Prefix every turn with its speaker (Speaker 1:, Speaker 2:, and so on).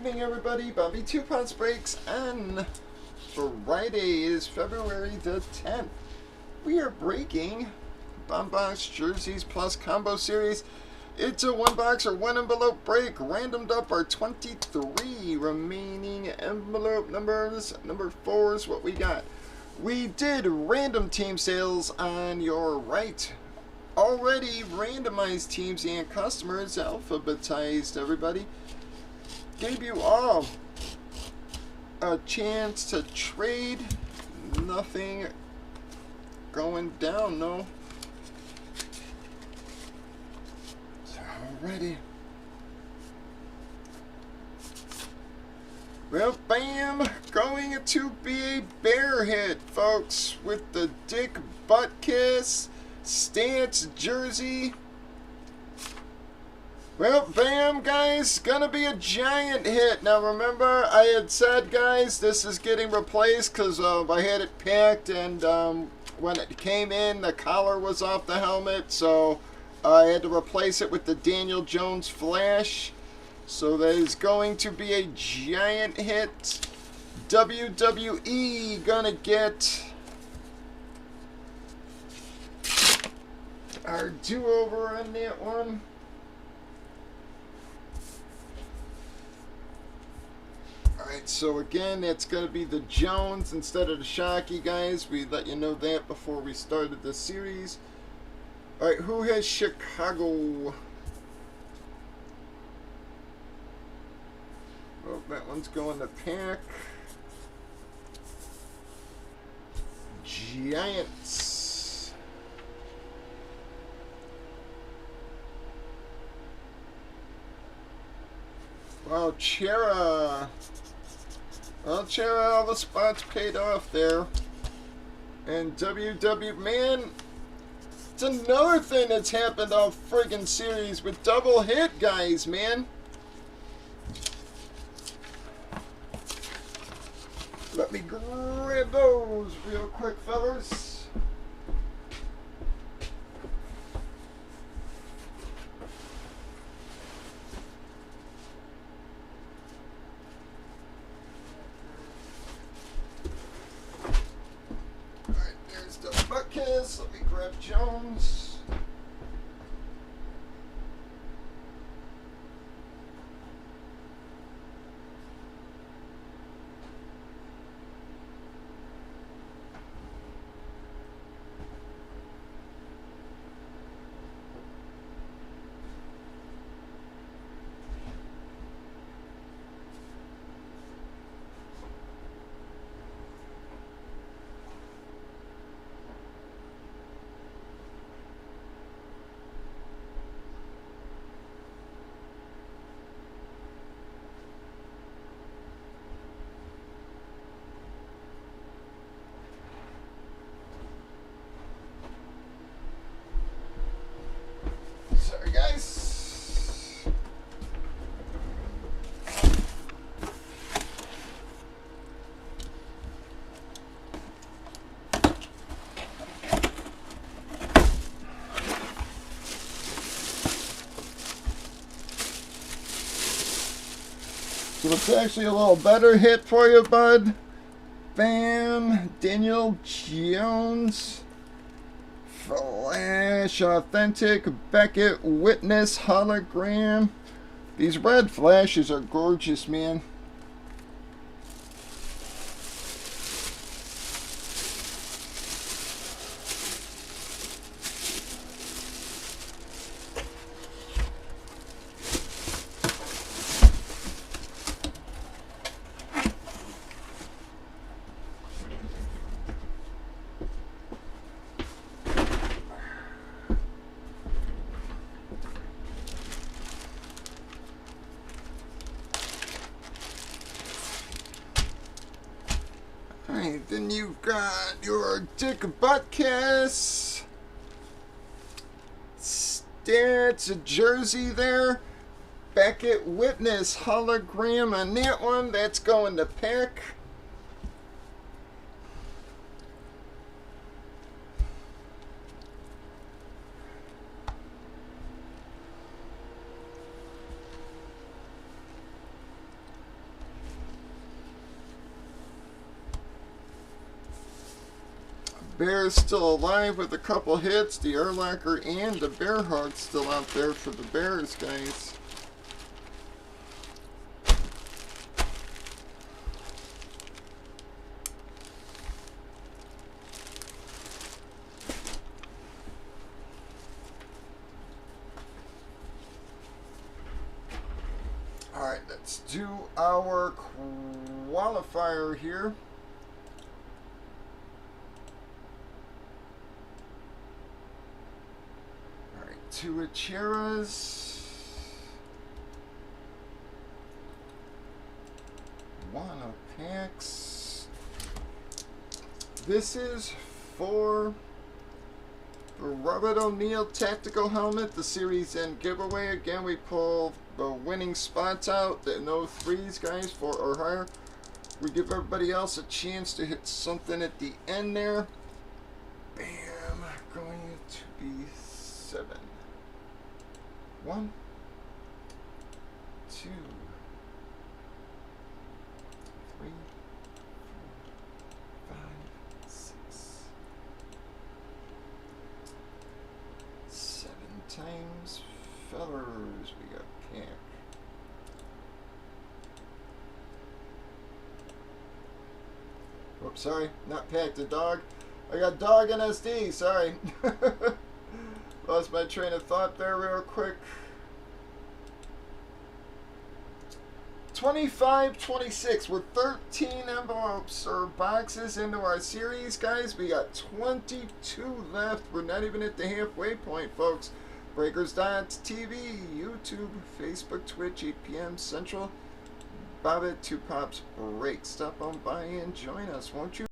Speaker 1: evening, everybody. Bobby 2 Pounds Breaks on Friday is February the 10th. We are breaking Bombox Jerseys Plus Combo Series. It's a one box or one envelope break. Randomed up are 23 remaining envelope numbers. Number 4 is what we got. We did random team sales on your right. Already randomized teams and customers, alphabetized everybody. Gave you all a chance to trade. Nothing going down, no. Alrighty. Well, bam! Going to be a bear hit, folks, with the Dick Butkus Stance jersey. Well, bam, guys, gonna be a giant hit. Now, remember, I had said, guys, this is getting replaced because I had it packed, and when it came in, the collar was off the helmet, so I had to replace it with the Daniel Jones Flash. So that is going to be a giant hit. WWE gonna get our do-over on that one. Alright, so again, that's going to be the Jones instead of the Shockey, guys. We let you know that before we started the series. Alright, who has Chicago? Oh, that one's going to Pack. Giants. Wow, Chera. Well, Chera, all the spots paid off there. And WW, man, it's another thing that's happened all friggin' series with double hit, guys, man. Let me grab those real quick, fellas. Alright, there's the Butkus. Let me grab Jones. Sorry, guys. So it's actually a little better hit for you, bud. Bam. Daniel Jones. Flash, authentic Beckett Witness hologram. These red flashes are gorgeous, man. Alright, then you've got your Dick Butkus Stats jersey there. Beckett Witness hologram on that one. That's going to Pack. Bear's still alive with a couple hits. The Urlacher and the Bear Hug still out there for the Bears, guys. Alright, let's do our qualifier here. Alright, 2 Acheras. 1 Opax. This is for the Robert O'Neill Tactical Helmet, the Series End giveaway. Again, we pull the winning spots out, the no threes, guys, 4 or higher. We give everybody else a chance to hit something at the end there. Bam, going to be 7. 1, 2, 3, 4, 5, 6. 7 times fellers. We got Pack. Oops, sorry, not Pack the dog. I got dog and SD, sorry. Lost my train of thought there real quick. 25-26 with 13 envelopes or boxes into our series, guys. We got 22 left. We're not even at the halfway point, folks. Breakers.tv, YouTube, Facebook, Twitch, 8 p.m. Central. Bobbit, 2 Pops Break. Stop on by and join us, won't you?